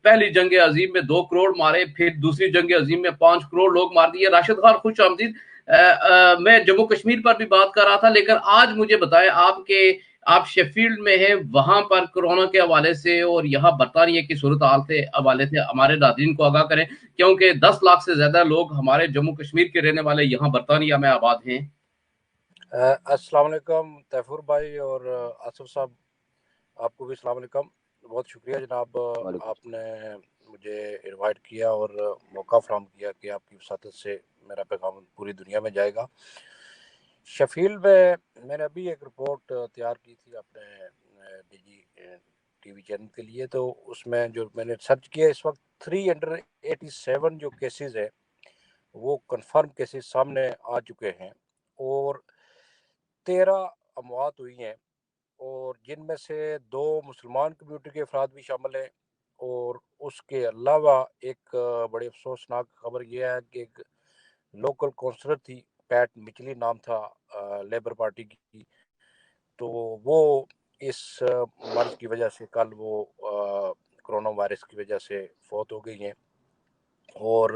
پہلی جنگ عظیم میں 2 کروڑ مارے، پھر دوسری جنگ عظیم میں 5 کروڑ لوگ مار دیے. راشد خان خوش آمدید. میں جموں کشمیر پر بھی بات کر رہا تھا، لیکن آج مجھے بتائیں آپ شیفیلڈ میں ہیں، وہاں پر کورونا کے حوالے سے اور یہاں برطانیہ کی صورتحال کے حوالے سے ہمارے ناظرین کو آگاہ کریں، کیونکہ 10 لاکھ سے زیادہ لوگ ہمارے جموں کشمیر کے رہنے والے یہاں برطانیہ میں آباد ہیں. السلام علیکم طیفور بھائی اور آصف صاحب، آپ کو بھی السلام علیکم. بہت شکریہ جناب، آپ نے مجھے انوائٹ کیا اور موقع فراہم کیا کہ آپ کی وساطت سے میرا پیغام پوری دنیا میں جائے گا. شفیلڈ میں میں نے ابھی ایک رپورٹ تیار کی تھی اپنے D G T V channel کے لیے، تو اس میں جو میں نے سرچ کیا اس وقت 387 جو کیسز ہیں وہ کنفرم کیسز سامنے آ چکے ہیں اور 13 اموات ہوئی ہیں، اور جن میں سے 2 مسلمان کمیونٹی کے افراد بھی شامل ہیں. اور اس کے علاوہ ایک بڑی افسوسناک خبر یہ ہے کہ ایک لوکل کونسلر تھی، پیٹ مچلی نام تھا، لیبر پارٹی کی، تو وہ اس مرض کی وجہ سے کل وہ کرونا وائرس کی وجہ سے فوت ہو گئی ہیں. اور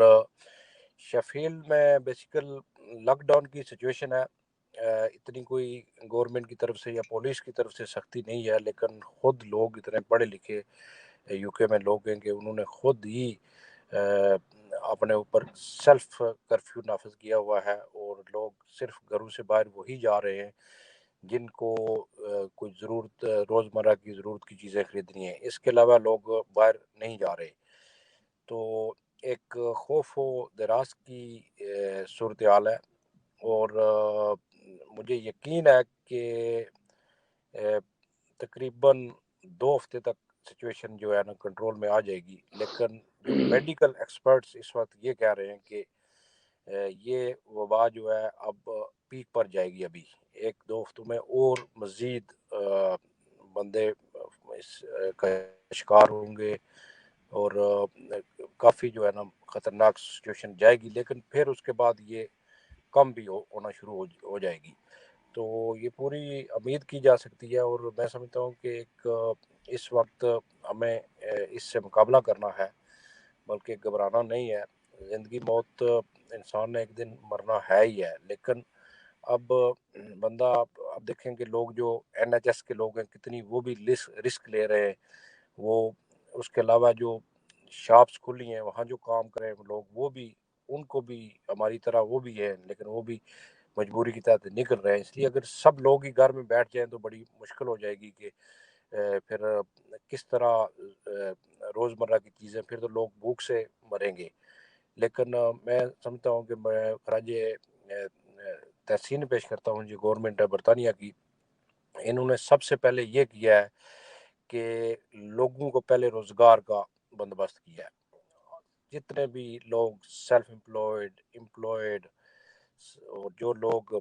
شیفیلڈ میں بیسیکل لاک ڈاؤن کی سچویشن ہے. اتنی کوئی گورنمنٹ کی طرف سے یا پولیس کی طرف سے سختی نہیں ہے، لیکن خود لوگ اتنے پڑھے لکھے یو کے میں لوگ ہیں کہ انہوں نے خود ہی اپنے اوپر سیلف کرفیو نافذ کیا ہوا ہے، اور لوگ صرف گھروں سے باہر وہی جا رہے ہیں جن کو کوئی ضرورت روزمرہ کی ضرورت کی چیزیں خریدنی ہیں. اس کے علاوہ لوگ باہر نہیں جا رہے. تو ایک خوف و دراز کی صورتحال ہے، اور مجھے یقین ہے کہ تقریباً 2 ہفتے تک سچویشن جو ہے نا کنٹرول میں آ جائے گی. لیکن جو میڈیکل ایکسپرٹس اس وقت یہ کہہ رہے ہیں کہ یہ وبا جو ہے اب پیک پر جائے گی. ابھی 1-2 ہفتوں میں اور مزید بندے اس کا شکار ہوں گے، اور کافی جو ہے نا خطرناک سچویشن جائے گی. لیکن پھر اس کے بعد یہ کم بھی ہونا شروع ہو جائے گی. تو یہ پوری امید کی جا سکتی ہے، اور میں سمجھتا ہوں کہ ایک اس وقت ہمیں اس سے مقابلہ کرنا ہے، بلکہ گھبرانا نہیں ہے. زندگی موت انسان نے ایک دن مرنا ہے ہی ہے. لیکن اب بندہ اب دیکھیں کہ لوگ جو NHS کے لوگ ہیں کتنی وہ بھی رسک لے رہے ہیں. وہ اس کے علاوہ جو شاپس کھلی ہیں وہاں جو کام کریں لوگ، وہ بھی ان کو بھی ہماری طرح وہ بھی ہیں، لیکن وہ بھی مجبوری کی تحت نکل رہے ہیں. اس لیے اگر سب لوگ ہی گھر میں بیٹھ جائیں تو بڑی مشکل ہو جائے گی کہ پھر کس طرح روزمرہ کی چیزیں، پھر تو لوگ بھوک سے مریں گے. لیکن میں سمجھتا ہوں کہ میں خراج تحسین پیش کرتا ہوں جو گورنمنٹ ہے برطانیہ کی، انہوں نے سب سے پہلے یہ کیا ہے کہ لوگوں کو پہلے روزگار کا بندوبست کیا ہے. جتنے بھی لوگ سیلف امپلائڈ اور جو لوگ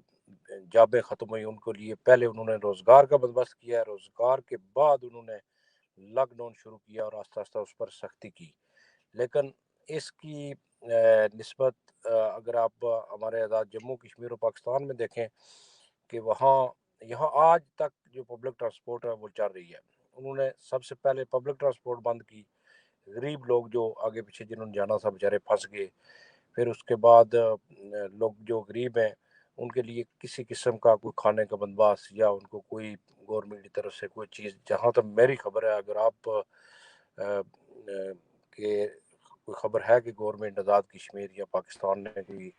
جابیں ختم ہوئی ان کے لیے پہلے انہوں نے روزگار کا بندوبست کیا ہے. روزگار کے بعد انہوں نے لاک ڈاؤن شروع کیا اور آہستہ آہستہ اس پر سختی کی. لیکن اس کی نسبت اگر آپ ہمارے آزاد جموں کشمیر و پاکستان میں دیکھیں کہ یہاں آج تک جو پبلک ٹرانسپورٹ ہے وہ چل رہی ہے. انہوں نے سب سے پہلے پبلک ٹرانسپورٹ بند کی. غریب لوگ جو آگے پیچھے جنہوں نے جانا تھا بیچارے پھنس گئے. پھر اس کے بعد لوگ جو غریب ہیں ان کے لیے کسی قسم کا کوئی کھانے کا بندوبست یا ان کو کوئی گورنمنٹ کی طرف سے کوئی چیز، جہاں تک میری خبر ہے، اگر آپ کہ کوئی خبر ہے کہ گورنمنٹ آزاد کشمیر یا پاکستان نے کوئی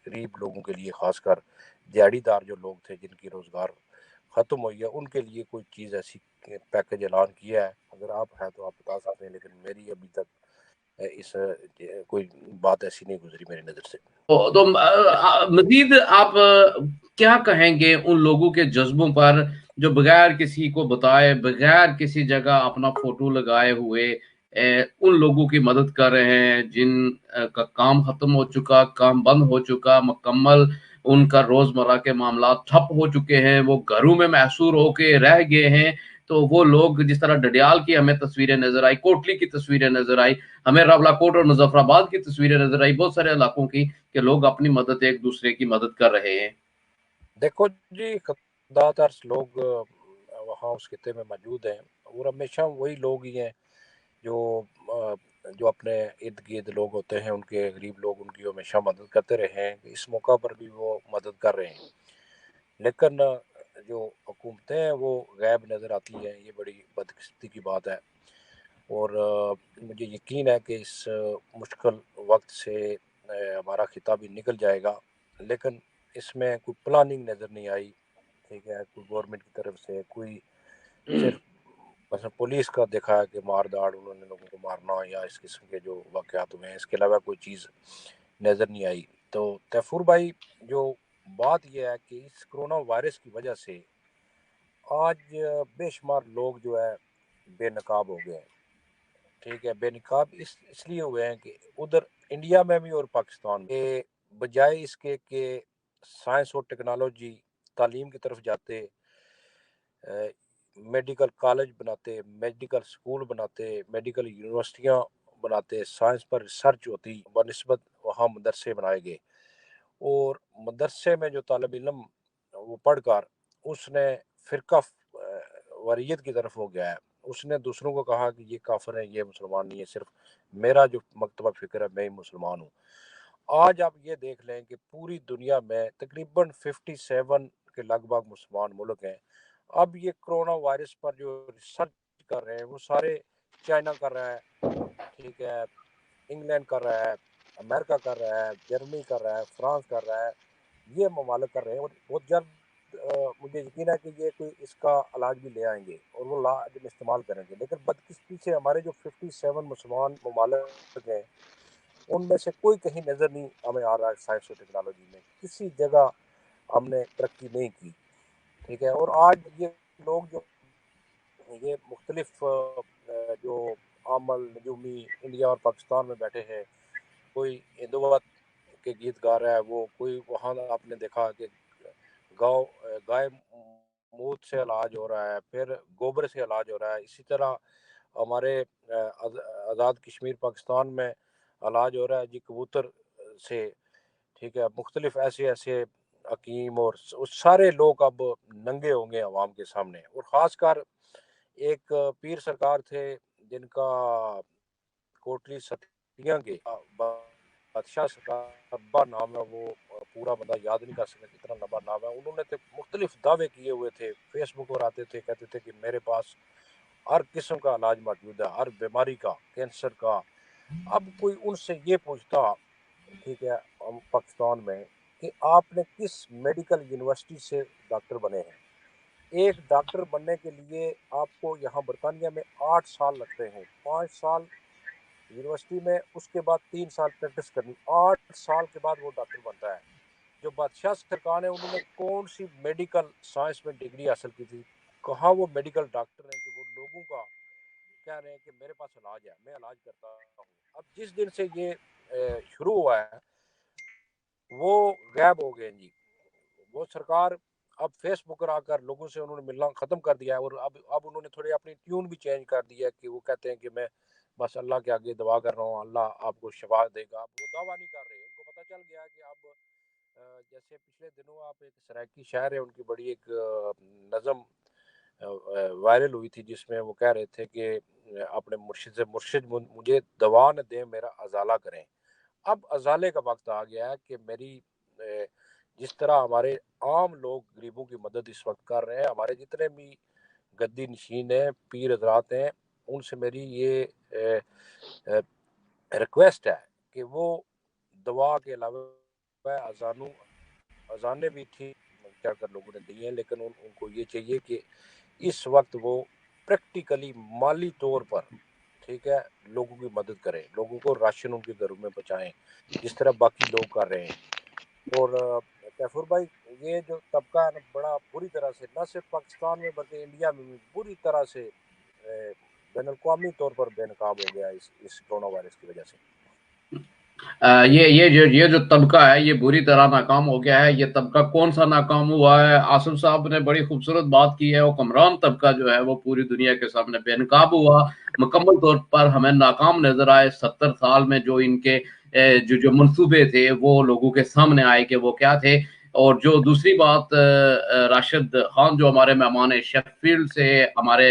غریب لوگوں کے لیے، خاص کر دیہڑی دار جو لوگ تھے جن کی روزگار ختم ہوئی ہے، ان کے لیے کوئی چیز ایسی پیکج اعلان کیا ہے؟ اگر آپ ہے تو آپ بتا سکتے ہیں، لیکن میری ابھی تک اس کوئی بات ایسی نہیں گزری میری نظر سے. تو مزید آپ کیا کہیں گے ان لوگوں کے جذبوں پر جو بغیر کسی کو بتائے، بغیر کسی جگہ اپنا فوٹو لگائے ہوئے ان لوگوں کی مدد کر رہے ہیں جن کا کام ختم ہو چکا، کام بند ہو چکا مکمل، ان کا روزمرہ کے معاملات ٹھپ ہو چکے ہیں، وہ گھروں میں محصور ہو کے رہ گئے ہیں. تو وہ لوگ جس طرح ڈڈیال کی ہمیں تصویریں نظر آئی، کوٹلی کی تصویریں نظر آئی، ہمیں راولا کوٹ اور مظفر آباد کی تصویریں نظر آئی، بہت سارے علاقوں کی، کہ لوگ اپنی مدد ایک دوسرے کی مدد کر رہے ہیں. دیکھو جی، خدا ترس لوگ وہاں اس خطے میں موجود ہیں، اور ہمیشہ وہی لوگ ہی ہیں جو جو اپنے ارد گرد لوگ ہوتے ہیں ان کے غریب لوگ ان کی ہمیشہ مدد کرتے رہے ہیں، اس موقع پر بھی وہ مدد کر رہے ہیں، لیکن جو حکومتیں ہیں وہ غائب نظر آتی ہیں، یہ بڑی بدقسمتی کی بات ہے۔ اور مجھے یقین ہے کہ اس مشکل وقت سے ہمارا خطہ بھی نکل جائے گا، لیکن اس میں کوئی پلاننگ نظر نہیں آئی، ٹھیک ہے، کوئی گورنمنٹ کی طرف سے کوئی صرف مثلا پولیس کا دیکھا ہے کہ مار داڑ انہوں نے لوگوں کو مارنا یا اس قسم کے جو واقعات ہوئے ہیں، اس کے علاوہ کوئی چیز نظر نہیں آئی۔ تو تیفور بھائی، جو بات یہ ہے کہ اس کرونا وائرس کی وجہ سے آج بے شمار لوگ جو ہے بے نقاب ہو گئے ہیں، ٹھیک ہے، بے نقاب اس لیے ہوئے ہیں کہ ادھر انڈیا میں بھی اور پاکستان میں بجائے اس کے کہ سائنس اور ٹیکنالوجی تعلیم کی طرف جاتے، میڈیکل کالج بناتے، میڈیکل سکول بناتے، میڈیکل یونیورسٹیاں بناتے، سائنس پر ریسرچ ہوتی، بنسبت وہاں مدرسے بنائے گئے، اور مدرسے میں جو طالب علم وہ پڑھ کر اس نے فرقہ واریت کی طرف ہو گیا ہے، اس نے دوسروں کو کہا کہ یہ کافر ہیں، یہ مسلمان نہیں ہے، صرف میرا جو مکتبہ فکر ہے میں ہی مسلمان ہوں۔ آج آپ یہ دیکھ لیں کہ پوری دنیا میں تقریباً 57 کے لگ بھگ مسلمان ملک ہیں۔ اب یہ کرونا وائرس پر جو ریسرچ کر رہے ہیں وہ سارے چائنا کر رہا ہے، ٹھیک ہے، انگلینڈ کر رہا ہے، امریکہ کر رہا ہے، جرمنی کر رہا ہے، فرانس کر رہا ہے، یہ ممالک کر رہے ہیں، اور بہت جلد مجھے یقین ہے کہ یہ کوئی اس کا علاج بھی لے آئیں گے اور وہ علاج استعمال کریں گے، لیکن بدقسمتی سے ہمارے جو 57 مسلمان ممالک ہیں ان میں سے کوئی کہیں نظر نہیں ہمیں آ رہا ہے سائنس اور ٹیکنالوجی میں، کسی جگہ ہم نے ترقی نہیں کی، ٹھیک ہے۔ اور آج یہ لوگ جو یہ مختلف جو عامل نجومی انڈیا اور پاکستان میں بیٹھے ہیں، کوئی ہندوت کے گیت گا رہا ہے، وہ کوئی وہاں آپ نے دیکھا کہ گائے موت سے علاج ہو رہا ہے، پھر گوبر سے علاج ہو رہا ہے، اسی طرح ہمارے آزاد کشمیر پاکستان میں علاج ہو رہا ہے جی کبوتر سے، ٹھیک ہے، مختلف ایسے حکیم اور سارے لوگ اب ننگے ہوں گے عوام کے سامنے۔ اور خاص کر ایک پیر سرکار تھے جن کا کوٹلی ستیاں کے بادشاہ سرکار نام ہے، وہ پورا بندہ یاد نہیں کر سکتا کتنا لمبا نام ہے، انہوں نے مختلف دعوے کیے ہوئے تھے، فیس بک پر آتے تھے، کہتے تھے کہ میرے پاس ہر قسم کا علاج موجود ہے، ہر بیماری کا، کینسر کا۔ اب کوئی ان سے یہ پوچھتا، ٹھیک ہے، پاکستان میں کہ آپ نے کس میڈیکل یونیورسٹی سے ڈاکٹر بنے ہیں؟ ایک ڈاکٹر بننے کے لیے آپ کو یہاں برطانیہ میں 8 سال لگتے ہیں، 5 سال یونیورسٹی میں، اس کے بعد 3 سال پریکٹس کرنی، 8 سال کے بعد وہ ڈاکٹر بنتا ہے۔ جو بادشاہ سرکار ہے انہوں نے کون سی میڈیکل سائنس میں ڈگری حاصل کی تھی؟ کہاں وہ میڈیکل ڈاکٹر ہیں کہ وہ لوگوں کا کہہ رہے ہیں کہ میرے پاس علاج ہے، میں علاج کرتا ہوں۔ اب جس دن سے یہ شروع ہوا ہے وہ غائب ہو گئے جی، وہ سرکار اب فیس بک پر آ کر لوگوں سے انہوں نے ملنا ختم کر دیا ہے، اور اب انہوں نے تھوڑے اپنی ٹیون بھی چینج کر دی ہے کہ وہ کہتے ہیں کہ میں بس اللہ کے آگے دعا کر رہا ہوں، اللہ آپ کو شفا دے گا۔ اب وہ دعویٰ نہیں کر رہے، ان کو پتہ چل گیا کہ اب جیسے پچھلے دنوں آپ ایک سرائکی شاعر ہے ان کی بڑی ایک نظم وائرل ہوئی تھی جس میں وہ کہہ رہے تھے کہ اپنے مرشد سے مرشد مجھے دوا نہ دیں میرا ازالہ کریں۔ اب ازالے کا وقت آ گیا ہے کہ میری جس طرح ہمارے عام لوگ غریبوں کی مدد اس وقت کر رہے ہیں، ہمارے جتنے بھی گدی نشین ہیں، پیر حضرات ہیں، ان سے میری یہ ریکویسٹ ہے کہ وہ دعا کے علاوہ اذانیں بھی ٹھیک کیا کر لوگوں نے دی ہیں، لیکن ان کو یہ چاہیے کہ اس وقت وہ پریکٹیکلی مالی طور پر، ٹھیک ہے، لوگوں کی مدد کریں، لوگوں کو راشن ان کے گھروں میں پہنچائیں جس طرح باقی لوگ کر رہے ہیں۔ اور کیفور بھائی، یہ جو طبقہ ہے نا بڑا بری طرح سے نہ صرف پاکستان میں بلکہ انڈیا میں بھی بری طرح سے بین الاقوامی طور پر بے نقاب ہو گیا اس کرونا وائرس کی وجہ سے۔ یہ جو طبقہ ہے یہ بری طرح ناکام ہو گیا ہے۔ یہ طبقہ کون سا ناکام ہوا ہے؟ آصف صاحب نے بڑی خوبصورت بات کی ہے، حکمران طبقہ جو ہے وہ پوری دنیا کے سامنے بے نقاب ہوا، مکمل طور پر ہمیں ناکام نظر آئے۔ 70 سال میں جو ان کے جو منصوبے تھے وہ لوگوں کے سامنے آئے کہ وہ کیا تھے۔ اور جو دوسری بات، راشد خان جو ہمارے مہمان شیفیلڈ سے ہمارے